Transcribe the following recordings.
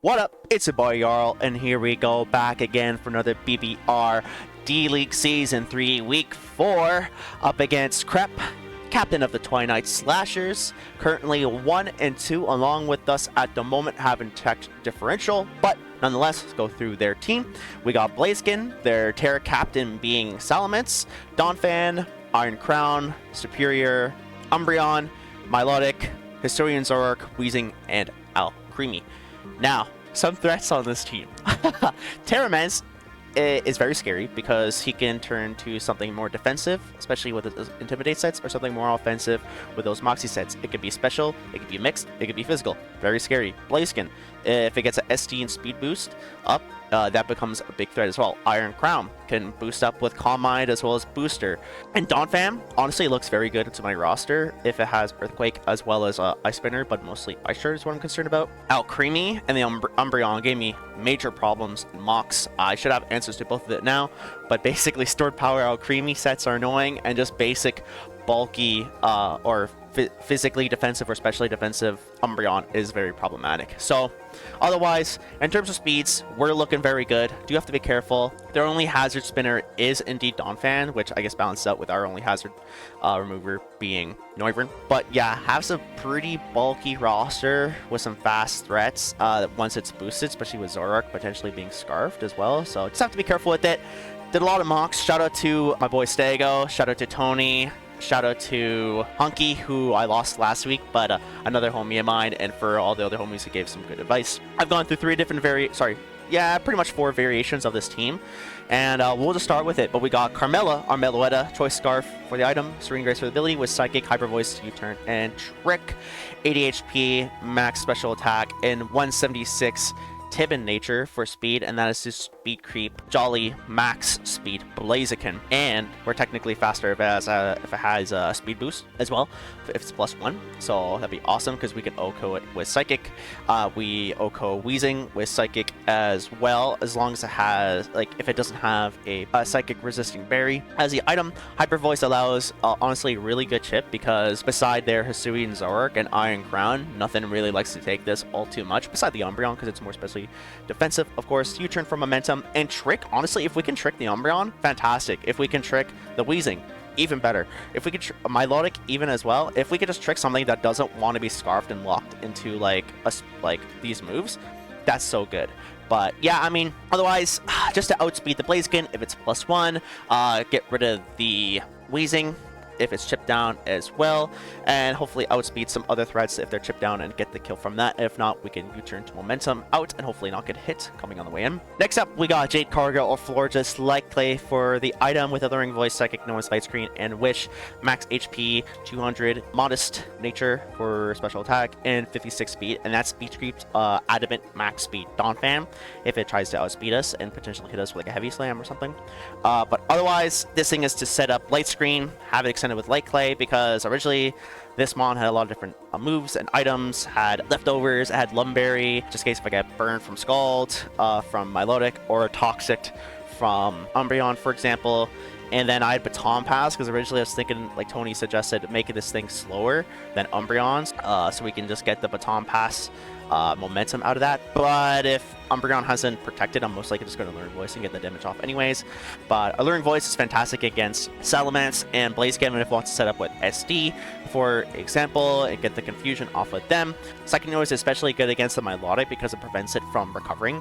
What up? It's your boy Jarl, and here we go back again for another BBR D-League Season 3 Week 4 up against Crep, captain of the Twi-Night Slashers, currently 1-2 along with us at the moment, having checked differential, but nonetheless, let's go through their team. We got Blaziken, their Terra captain being Salamence, Donphan, Iron Crown, Superior, Umbreon, Milotic, Hisuian Zoroark, Weezing, and Alcremie. Now, some threats on this team. Terramence is very scary because he can turn to something more defensive, especially with his Intimidate sets, or something more offensive with those Moxie sets. It could be special, it could be mixed, it could be physical. Very scary. Blaziken, if it gets an ST and speed boost up, that becomes a big threat as well. Iron Crown can boost up with Calm Mind as well as Booster. And Donphan honestly looks very good into my roster if it has Earthquake as well as Ice Spinner, but mostly Ice Shard is what I'm concerned about. Alcremie and the Umbreon gave me major problems in Mox. I should have answers to both of it now, but basically Stored Power Alcremie sets are annoying, and just basic bulky or physically defensive or specially defensive Umbreon is very problematic. So otherwise, in terms of speeds, we're looking very good. Do have to be careful. Their only hazard spinner is indeed Donphan, which I guess balances out with our only hazard remover being Noivern. But yeah, have some pretty bulky roster with some fast threats once it's boosted, especially with Zoroark potentially being scarfed as well. So just have to be careful with it. Did a lot of mocks. Shout out to my boy Stego. Shout out to Tony. Shout out to Hunky, who I lost last week, but another homie of mine, and for all the other homies who gave some good advice. I've gone through pretty much 4 variations of this team, and we'll just start with it. But we got Carmella, our Meloetta, Choice Scarf for the item, Serene Grace for the ability, with Psychic, Hyper Voice, U-Turn, and Trick, 80 HP, max special attack, and 176 Tibin nature for speed, and that is his speed creep Jolly max speed Blaziken. And we're technically faster if it has a speed boost as well, if it's +1. So that'd be awesome because we can OHKO it with Psychic. We OHKO Weezing with Psychic as well, as long as it has, like, if it doesn't have a Psychic resisting berry as the item. Hyper Voice allows honestly really good chip, because beside their Hisuian Zoroark and Iron Crown, nothing really likes to take this all too much beside the Umbreon, because it's more especially defensive. Of course, U-Turn for momentum, and Trick. Honestly, if we can trick the Umbreon, fantastic. If we can trick the Weezing, even better. If we could Milotic even as well. If we could just trick something that doesn't want to be scarfed and locked into like these moves, that's so good. But yeah, I mean, otherwise, just to outspeed the Blaziken, if it's +1, get rid of the Weezing if it's chipped down as well, and hopefully outspeed some other threats if they're chipped down and get the kill from that. If not, we can U-turn to momentum out and hopefully not get hit coming on the way in. Next up, we got Jade Cargo or Florges Likely for the item, with Alluring Voice, Psychic, Noise, Light Screen, and Wish. Max HP 200, Modest Nature for special attack, and 56 speed, and that's speed creep Adamant max speed Donphan if it tries to outspeed us and potentially hit us with like a heavy slam or something. But otherwise, this thing is to set up Light Screen, have it extended with Light Clay, because originally this mon had a lot of different moves and items, had leftovers, it had Lumberry, just in case if I get burned from Scald, from Milotic, or Toxic from Umbreon, for example. And then I had Baton Pass, because originally I was thinking, like Tony suggested, making this thing slower than Umbreon's, so we can just get the Baton Pass momentum out of that. But if Umbreon hasn't protected, I'm most likely just going to Alluring Voice and get the damage off anyways. But Alluring Voice is fantastic against Salamence and Blaziken if it wants to set up with SD, for example, and get the confusion off of them. Psychic Noise is especially good against the Milotic because it prevents it from recovering,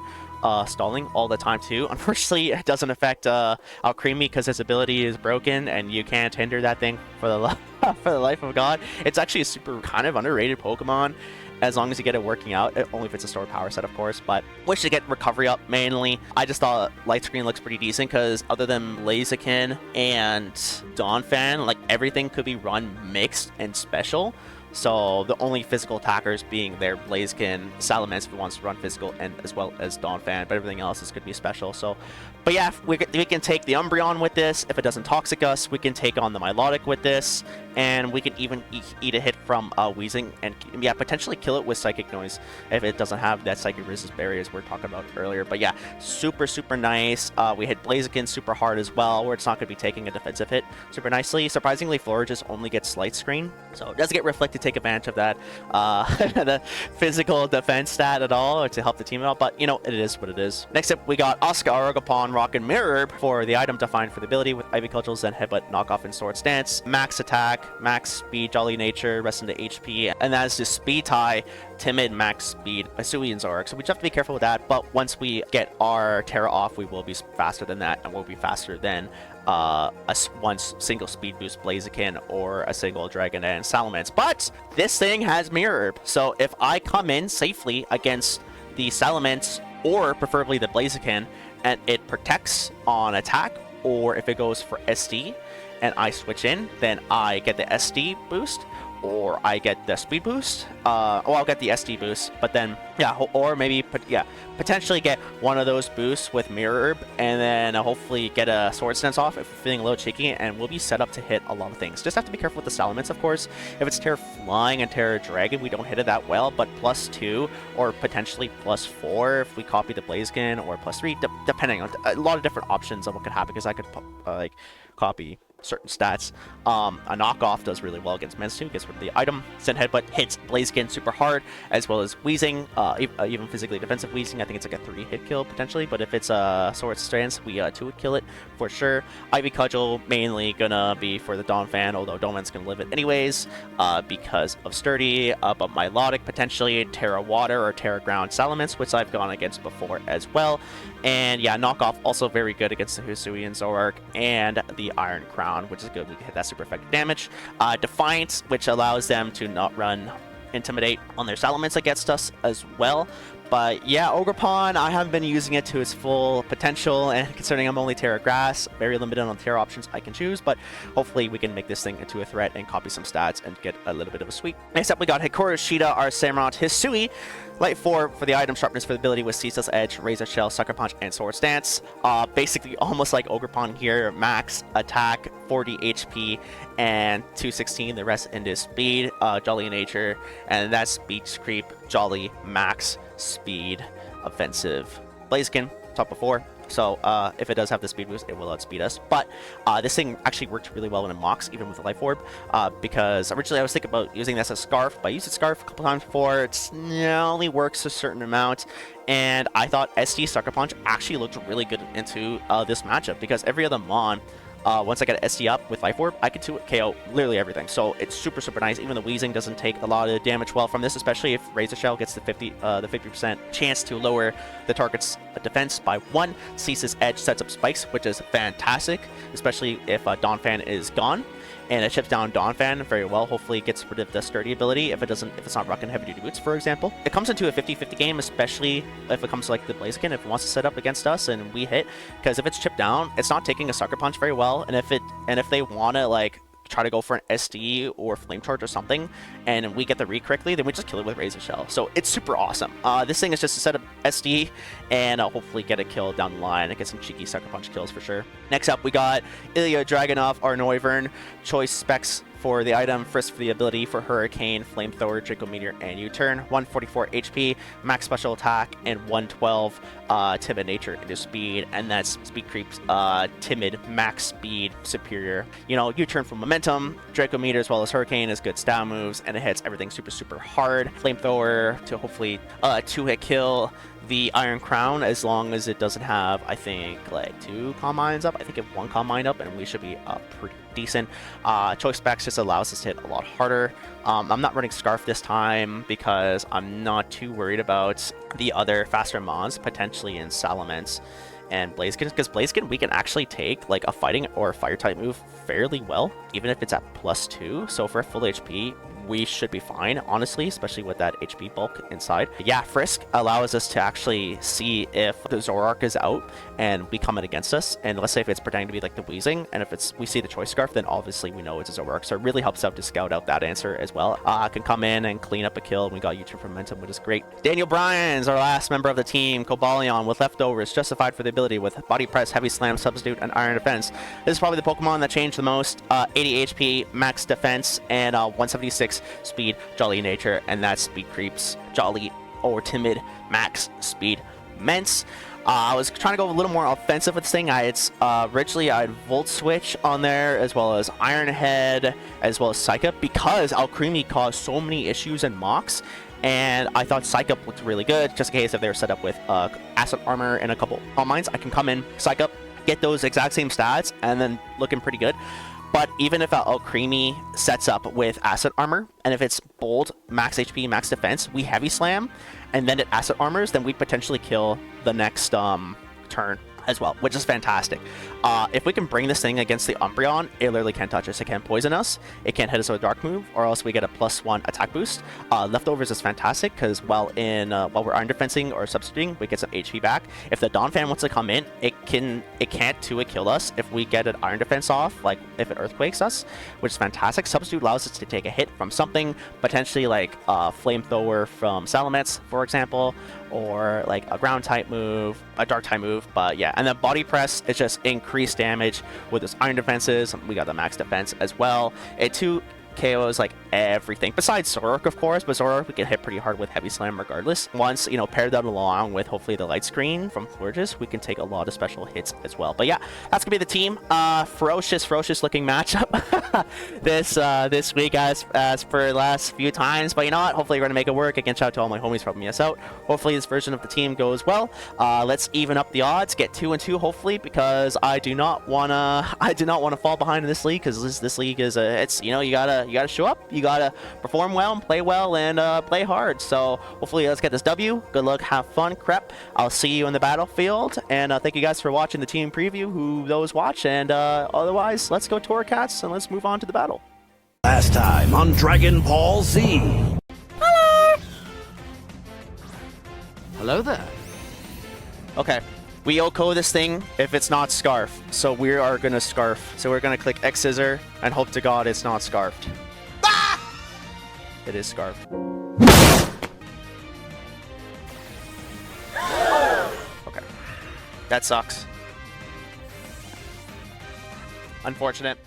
stalling all the time too. Unfortunately, it doesn't affect Alcremie because his ability is broken and you can't hinder that thing for the for the life of God. It's actually a super kind of underrated Pokemon, as long as you get it working out, only if it's a stored power set, of course. But wish to get recovery up mainly. I just thought Light Screen looks pretty decent, because other than Blaziken and Donphan, like, everything could be run mixed and special. So the only physical attackers being their Blaziken, Salamence if it wants to run physical, and as well as Donphan, but everything else is could be special. So, but yeah, we can take the Umbreon with this. If it doesn't Toxic us, we can take on the Milotic with this, and we can even eat a hit from Wheezing, and yeah, potentially kill it with Psychic Noise if it doesn't have that Psychic Resist barriers we were talking about earlier. But yeah, super nice. We hit Blaziken super hard as well, where it's not going to be taking a defensive hit super nicely. Surprisingly, Florges only gets Slight Screen, so it doesn't get Reflect to take advantage of that the physical defense stat at all, or to help the team out, but you know, it is what it is. Next up, we got Oscar, Oregapon, Rock, and Mirror for the item defined for the ability with Ivy Cudgel, Zen Headbutt, Knockoff, and Sword Stance. Max attack, max speed, Jolly Nature, rest into HP, and that is the speed tie, timid, max speed, Hisui, and Zoroark. So we just have to be careful with that, but once we get our Terra off, we will be faster than that, and we'll be faster than one single speed boost Blaziken or a single Dragon and Salamence. But this thing has Mirror Herb, so if I come in safely against the Salamence or preferably the Blaziken and it protects on attack, or if it goes for SD and I switch in, then I get the SD boost or I get the speed boost. I'll get the SD boost, but then yeah, or maybe potentially get one of those boosts with Mirror Herb, and then hopefully get a Sword Stance off if we're feeling a little cheeky, and we'll be set up to hit a lot of things. Just have to be careful with the Salamence, of course. If it's Terra Flying and Terra Dragon, we don't hit it that well, but +2 or potentially +4 if we copy the Blaziken, or +3, depending on a lot of different options of what could happen, because I could like copy certain stats. A knockoff does really well against Menstu, gets rid of the item. Zen Headbutt hits Blaziken super hard, as well as Wheezing, even physically defensive Wheezing. I think it's like a 3-hit kill potentially, but if it's a Sword Stance, we 2 would kill it for sure. Ivy Cudgel mainly gonna be for the Donphan, although Donphan's gonna live it anyways because of Sturdy, but Milotic potentially, Terra Water or Terra Ground Salamence, which I've gone against before as well. And yeah, knockoff also very good against the Hisui and Zoroark, and the Iron Crown, which is good. We can hit that super effective damage. Defiance, which allows them to not run Intimidate on their Salamence against us as well. But yeah, Ogerpon, I haven't been using it to its full potential, and considering I'm only Terra Grass, very limited on Terra options I can choose, but hopefully we can make this thing into a threat and copy some stats and get a little bit of a sweep. Next up, we got Hikaru Shida, our Samurott Hisui. Light 4 for the item, sharpness for the ability with Ceaseless Edge, Razor Shell, Sucker Punch, and Sword Stance. Basically almost like Ogerpon here, max attack, 40 HP, and 216, the rest into speed, Jolly Nature, and that's speed creep, Jolly, max speed, offensive. Blaziken, top before. So if it does have the speed boost, it will outspeed us. But this thing actually worked really well when it mocks, even with the Life Orb, because originally I was thinking about using this as Scarf, but I used it Scarf a couple times before. It only works a certain amount, and I thought SD Sucker Punch actually looked really good into this matchup, because every other Mon, once I get an SD up with Life Orb, I can KO literally everything. So it's super nice. Even the Wheezing doesn't take a lot of damage well from this, especially if Razor Shell gets the 50% chance to lower the target's defense by 1. Ceaseless Edge sets up spikes, which is fantastic, especially if Donphan is gone. And it chips down Donphan very well. Hopefully it gets rid of the Sturdy ability if it's not rocking Heavy Duty Boots, for example. It comes into a 50-50 game, especially if it comes to like the Blaziken, if it wants to set up against us and we hit. Because if it's chipped down, it's not taking a Sucker Punch very well. And if they want to like try to go for an SD or Flame Charge or something, and we get the read correctly, then we just kill it with Razor Shell. So it's super awesome. This thing is just to set up SD and hopefully get a kill down the line and get some cheeky Sucker Punch kills for sure. Next up, we got Ilya Dragunov, our Noivern. Choice specs for the item, Frisk for the ability for Hurricane, Flamethrower, Draco Meteor, and U-Turn. 144 HP, max special attack, and 112 timid nature into speed, and that's speed creeps, timid, max speed, superior. You know, U-Turn for momentum, Draco Meteor as well as Hurricane is good style moves, and it hits everything super hard. Flamethrower to hopefully 2-hit kill the Iron Crown, as long as it doesn't have, I think, like 2 Calm Minds up. I think if 1 Calm Mind up, and we should be pretty decent. Choice specs just allows us to hit a lot harder. I'm not running Scarf this time because I'm not too worried about the other faster Mons, potentially in Salamence and Blaziken, because Blaziken we can actually take like a fighting or a fire type move fairly well, even if it's at +2. So for full HP, we should be fine, honestly, especially with that HP bulk inside. Yeah, Frisk allows us to actually see if the Zoroark is out and be coming against us. And let's say if it's pretending to be like the Weezing, and if we see the Choice Scarf, then obviously we know it's a Zoroark. So it really helps out to scout out that answer as well. Can come in and clean up a kill. We got U-turn for momentum, which is great. Daniel Bryan's our last member of the team. Cobalion with leftovers, justified for the ability with Body Press, Heavy Slam, Substitute, and Iron Defense. This is probably the Pokemon that changed the most. 80 HP, max defense, and 176 speed, Jolly nature, and that speed creeps Jolly or timid, max speed Mence. I was trying to go a little more offensive with this thing. Originally I had Volt Switch on there, as well as Iron Head, as well as Psych Up, because Alcremie caused so many issues in mocks, and I thought Psych Up looked really good, just in case if they were set up with Acid Armor and a couple Calm Minds, I can come in, Psych Up, get those exact same stats, and then looking pretty good. But even if Alcremie sets up with Acid Armor, and if it's Bold, Max HP, Max Defense, we Heavy Slam, and then it Acid Armors, then we potentially kill the next turn as well, which is fantastic. If we can bring this thing against the Umbreon, it literally can't touch us. It can't poison us, it can't hit us with a Dark move, or else we get a +1 attack boost. Leftovers is fantastic, because while we're Iron Defensing or substituting, we get some HP back. If the Donphan wants to come in, it can't 2-hit kill us if we get an Iron Defense off, like if it Earthquakes us, which is fantastic. Substitute allows us to take a hit from something, potentially like Flamethrower from Salamence, for example, or like a ground type move, a dark type move. But yeah, and then Body Press is just increased damage with its Iron Defenses. We got the max defense as well. It too KOs like everything besides Zoroark, of course, but Zoroark we can hit pretty hard with Heavy Slam regardless. Once, you know, paired that along with hopefully the Light Screen from Florges, we can take a lot of special hits as well. But yeah, that's gonna be the team. Ferocious looking matchup this week as for the last few times. But you know what? Hopefully we're gonna make it work. Again, shout out to all my homies for helping us out. Hopefully this version of the team goes well. Let's even up the odds, get 2-2 hopefully, because I do not wanna fall behind in this league, because this league is it's, you know, you gotta show up, you gotta perform well and play hard. So hopefully let's get this W. Good luck, have fun, Crep. I'll see you in the battlefield, and thank you guys for watching the team preview, who those watch, and otherwise let's go Torracats and let's move on to the battle. Last time on Dragon Ball Z. Hello there. Okay, we OHKO this thing if it's not Scarf, so we are gonna Scarf. So we're gonna click X Scissor and hope to God it's not Scarfed. Ah! It is Scarfed. Okay, that sucks. Unfortunate.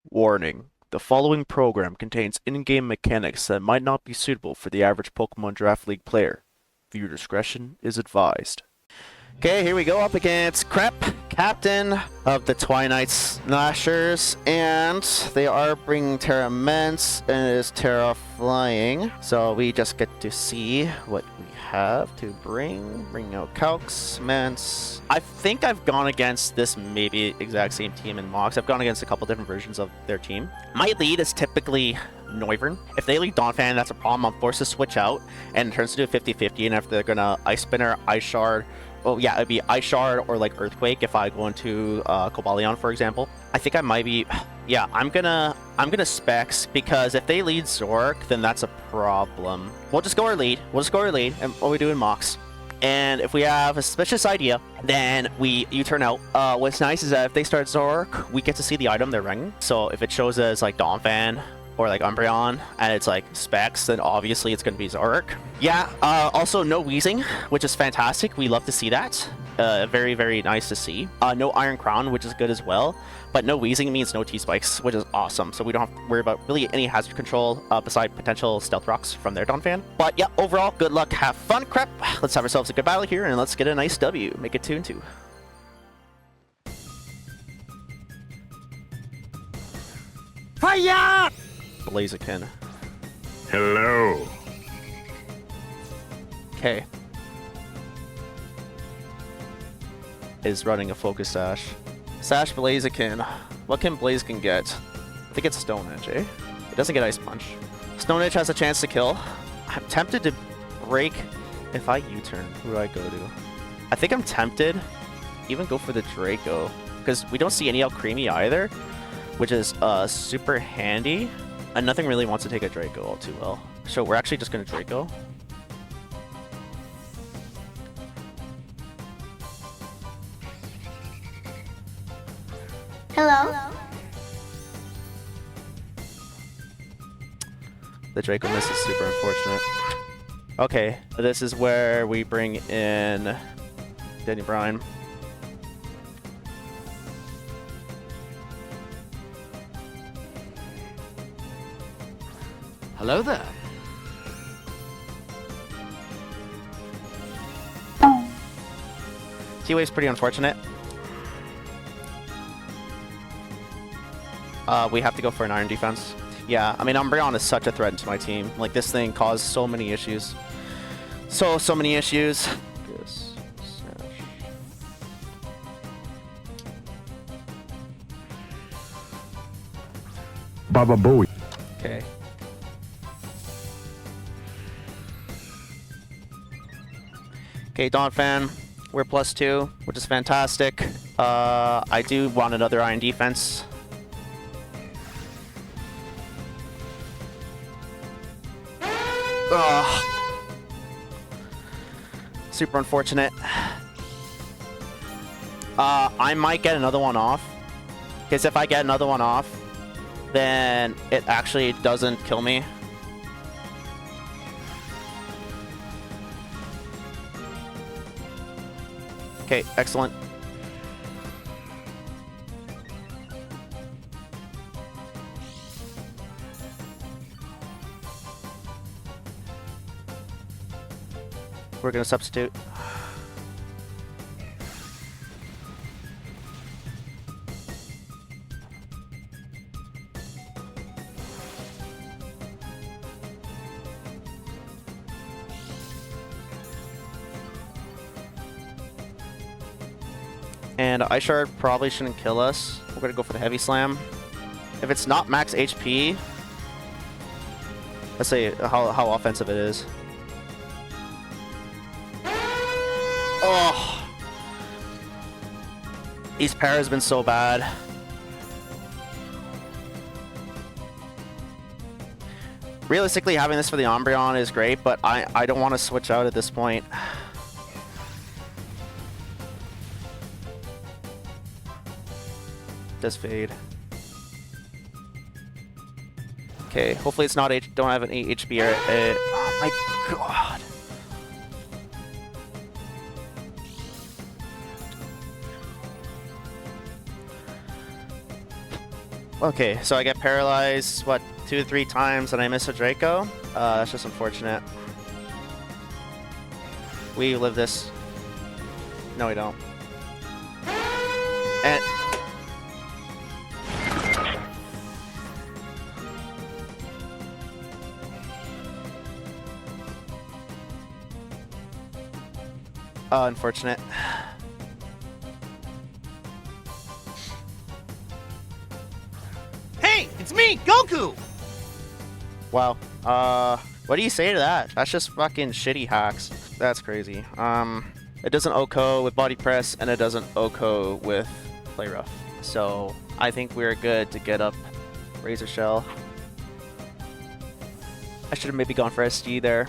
Warning. The following program contains in-game mechanics that might not be suitable for the average Pokemon Draft League player. Viewer discretion is advised. Okay, here we go up against Crep, captain of the Twi-Night Slashers, and they are bringing Terra Mence, and it is Terra Flying. So we just get to see what we have to bring out Calx, Mence. I think I've gone against this maybe exact same team in mocks. I've gone against a couple different versions of their team. My lead is typically Noivern. If they lead Donphan, that's a problem. I'm forced to switch out, and it turns into a 50-50, and if they're gonna Ice Spinner, Ice Shard, well, yeah, it'd be Ice Shard or like Earthquake if I go into Cobalion, for example. I think I might be, yeah, I'm gonna Specs, because if they lead Zoroark, then that's a problem. We'll just go our lead, and what we do in mocks. And if we have a suspicious idea, then we U-turn out. What's nice is that if they start Zoroark, we get to see the item they're running. So if it shows as like Donphan or like Umbreon, and it's like Specs, then obviously it's going to be Zoroark. Yeah, also no Weezing, which is fantastic. We love to see that. Very, very nice to see. No Iron Crown, which is good as well. But no Weezing means no T-Spikes, which is awesome. So we don't have to worry about really any hazard control beside potential Stealth Rocks from their Donphan. But yeah, overall, good luck, have fun, Crep. Let's have ourselves a good battle here, and let's get a nice W. Make it 2-2. Fire! Blaziken. Hello. Okay. Is running a Focus Sash. Sash Blaziken. What can Blaziken get? I think it's Stone Edge, eh? It doesn't get Ice Punch. Stone Edge has a chance to kill. I'm tempted to break if I U-turn. Who do I go to? I think I'm tempted. Even go for the Draco, because we don't see any Alcremie either, which is super handy. And nothing really wants to take a Draco all too well. So we're actually just going to Draco. Hello? The Draco miss is super unfortunate. Okay, this is where we bring in Danny Bryan. Hello there. T-Wave's pretty unfortunate. We have to go for an iron defense. Yeah, I mean, Umbreon is such a threat to my team. Like, this thing caused so many issues. So many issues. Yes. Baba Booey. Okay. Okay, Dawn Fan, we're +2, which is fantastic. I do want another iron defense. Ugh. Super unfortunate. I might get another one off. Because if I get another one off, then it actually doesn't kill me. Okay, excellent. We're gonna substitute. And Ice Shard probably shouldn't kill us. We're gonna go for the Heavy Slam. If it's not max HP, let's see how offensive it is. Oh, East Para has been so bad. Realistically, having this for the Umbreon is great, but I don't want to switch out at this point. Does fade. Okay, hopefully it's not don't have an 8 HP or oh my god. Okay, so I get paralyzed, what, 2 or 3 times and I miss a Draco? That's just unfortunate. We live this. No, we don't. And unfortunate. Hey, it's me, Goku! Wow. What do you say to that? That's just fucking shitty hacks. That's crazy. It doesn't OHKO with Body Press, and it doesn't OHKO with Play Rough. So, I think we're good to get up Razor Shell. I should have maybe gone for SD there.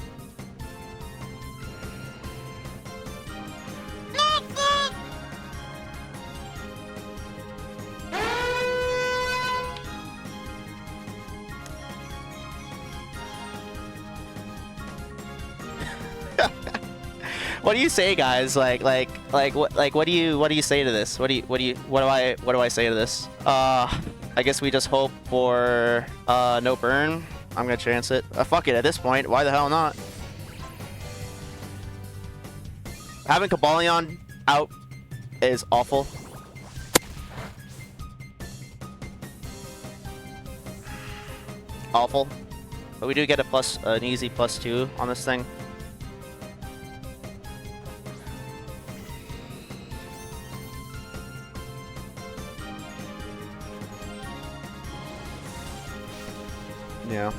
What do you say, guys? What do you say to this? What do I say to this? I guess we just hope for no burn. I'm gonna chance it. Fuck it. At this point, why the hell not? Having Cobalion out is awful. Awful. But we do get an easy +2 on this thing. Yeah.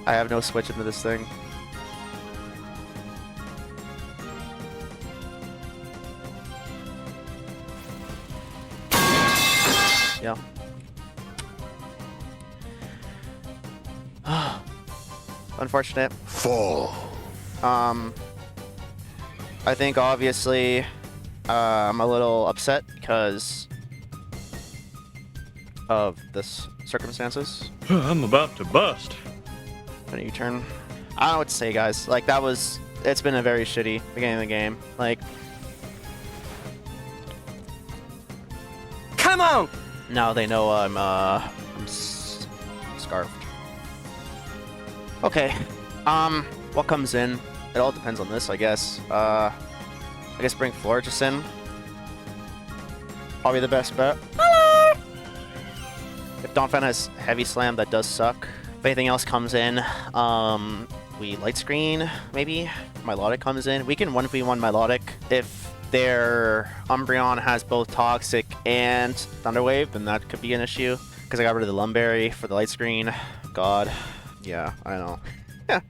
I have no switch into this thing. Yeah. Unfortunate. Fall. I think obviously I'm a little upset because of this circumstances. I'm about to bust. An U-turn. I don't know what to say, guys. Like, that was... It's been a very shitty beginning of the game. Like... Come on! Now they know I'm scarfed. Okay. What comes in? It all depends on this, I guess. I guess bring Florges in. Probably the best bet. Hello! If Donphan has Heavy Slam, that does suck. If anything else comes in, we Light Screen, maybe? Milotic comes in. We can 1v1 Milotic if their Umbreon has both Toxic and Thunder Wave, then that could be an issue. Because I got rid of the Lumberry for the Light Screen. God. Yeah, I know. Yeah.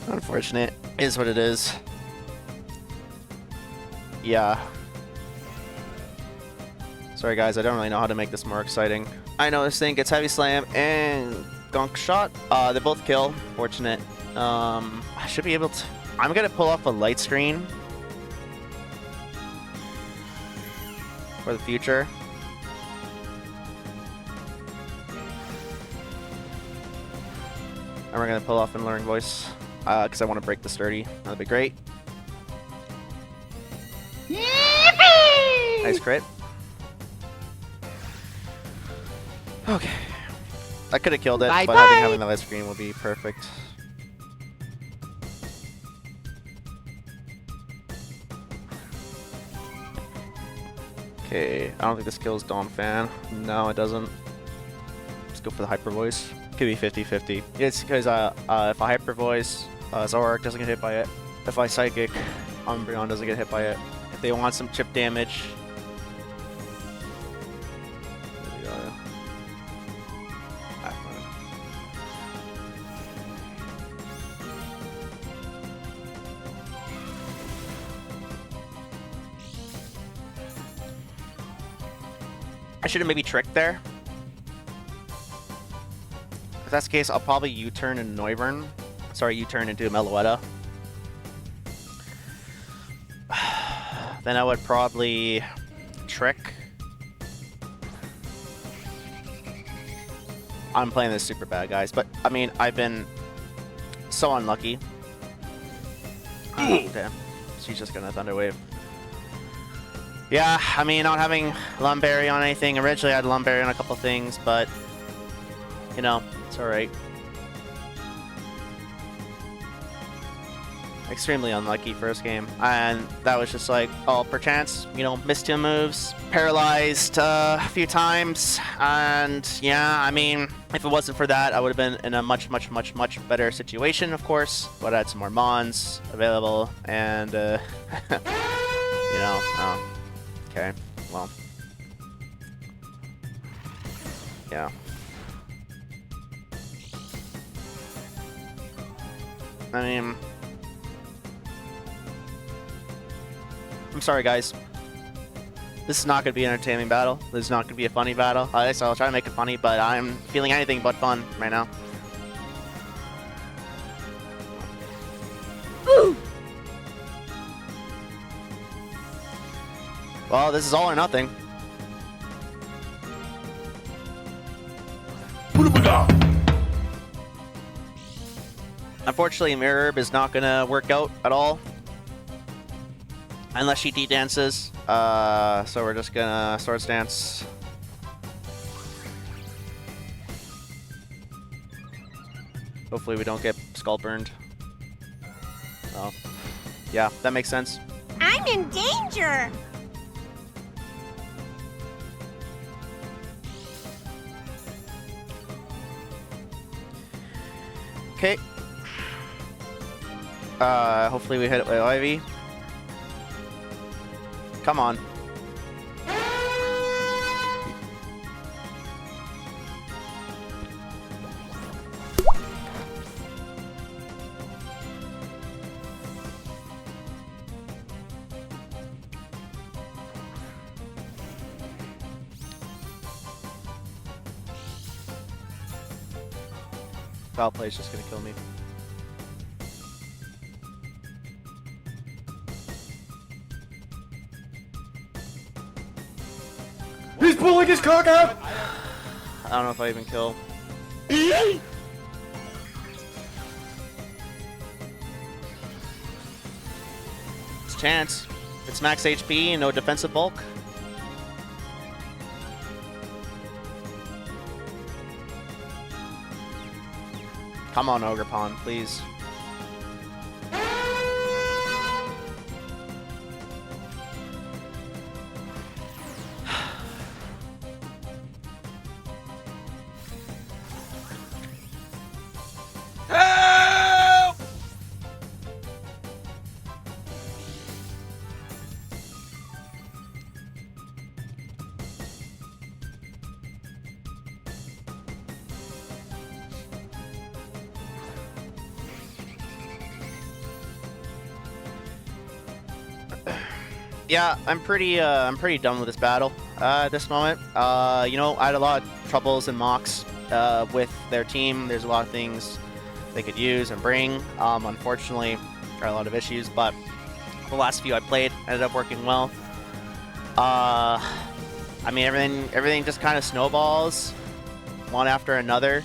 Unfortunate. Is what it is. Yeah. Sorry guys, I don't really know how to make this more exciting. I know this thing gets Heavy Slam and Gunk Shot. They both kill. Fortunate. I should be able to... I'm gonna pull off a Light Screen for the future. And we're gonna pull off an Alluring Voice because I want to break the Sturdy. That'd be great. Yippee! Nice crit. Okay. I could have killed it, but having the Light Screen will be perfect. Okay, I don't think this kills Donphan. No, it doesn't. Let's go for the Hyper Voice. Could be 50-50. It's because if I Hyper Voice, Zoroark doesn't get hit by it. If I Psychic, Umbreon doesn't get hit by it. If they want some chip damage, I should have maybe tricked there. If that's the case, I'll probably U-turn into Noivern. Sorry, U-turn into Meloetta. Then I would probably trick. I'm playing this super bad, guys. But, I mean, I've been so unlucky. Oh, damn. She's just gonna Thunder Wave. Yeah, I mean, not having Lumberry on anything. Originally, I had Lumberry on a couple things, but, you know, it's alright. Extremely unlucky first game. And that was just like, oh, perchance, you know, missed 2 moves, paralyzed a few times. And, yeah, I mean, if it wasn't for that, I would have been in a much better situation, of course. Would have had some more Mons available, and, you know, okay, well, yeah. I mean, I'm sorry, guys. This is not going to be an entertaining battle. This is not going to be a funny battle. So I'll try to make it funny, but I'm feeling anything but fun right now. Woo! Well, this is all or nothing. Unfortunately, Mirror Herb is not going to work out at all. Unless she D-dances. So we're just going to Swords Dance. Hopefully we don't get Skull Burned. Oh. Yeah, that makes sense. I'm in danger! Okay. Hopefully we hit it with Ivy. Come on. foul play is just gonna kill me. He's pulling his cock out! I don't know if I even kill. It's a chance. It's max HP and no defensive bulk. Come on, Ogerpon, please. Help! Yeah, I'm pretty done with this battle at this moment. You know, I had a lot of troubles and mocks with their team. There's a lot of things they could use and bring. Unfortunately, got a lot of issues, but the last few I played ended up working well. I mean, everything just kind of snowballs one after another.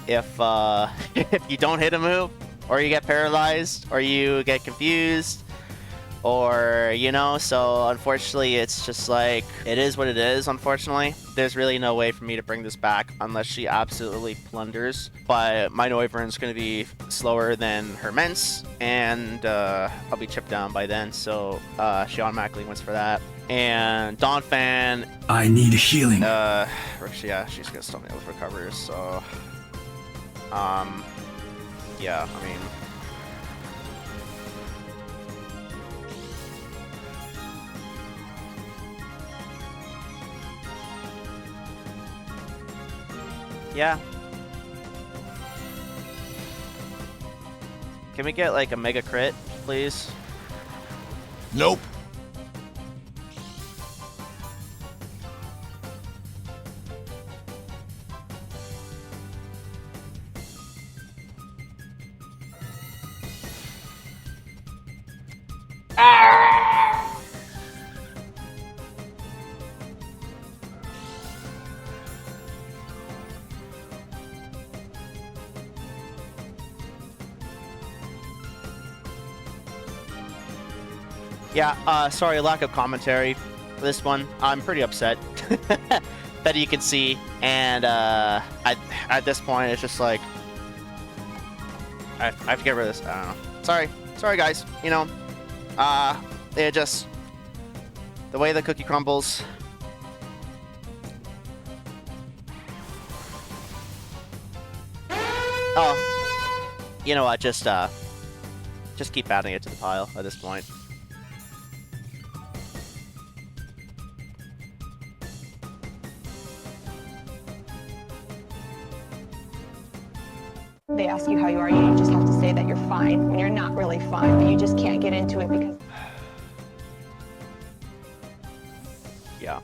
If if you don't hit a move, or you get paralyzed, or you get confused, or, you know, so unfortunately it's just like, it is what it is, unfortunately. There's really no way for me to bring this back unless she absolutely plunders. But my Noivern's going to be slower than her Mence, and I'll be chipped down by then, so she automatically wins for that. And Donphan, I need healing. yeah, she's going to stop me with recovers, so yeah, I mean, yeah. Can we get like a mega crit, please? Nope. Yeah, sorry, lack of commentary for this one. I'm pretty upset that you can see, and at this point, it's just like, I have to get rid of this. I don't know. Sorry, guys. You know, it just, the way the cookie crumbles. Oh, you know what? Just keep adding it to the pile at this point. They ask you how you are, you just have to say that you're fine when you're not really fine, but you just can't get into it because... Yeah.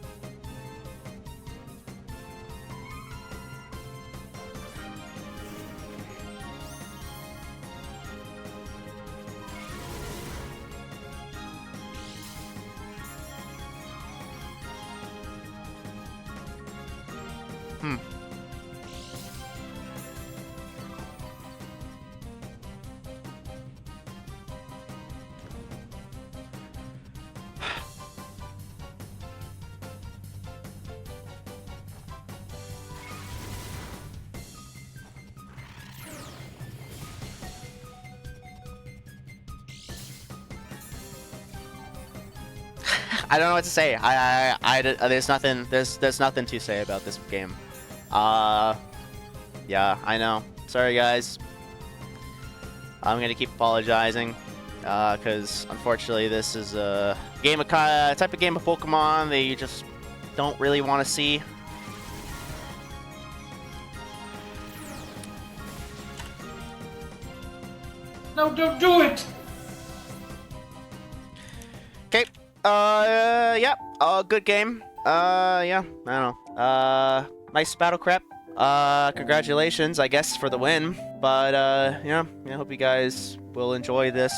I don't know what to say. There's nothing to say about this game. Yeah, I know. Sorry, guys. I'm gonna keep apologizing, because unfortunately this is a game of type of game of Pokemon that you just don't really want to see. No, don't do it! Okay. Yeah. Good game. Yeah. I don't know. Nice battle, Crep. Congratulations, I guess, for the win. But, yeah, I hope you guys will enjoy this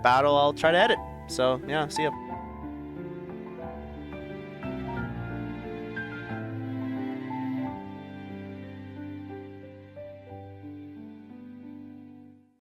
battle. I'll try to edit. So, yeah, see ya.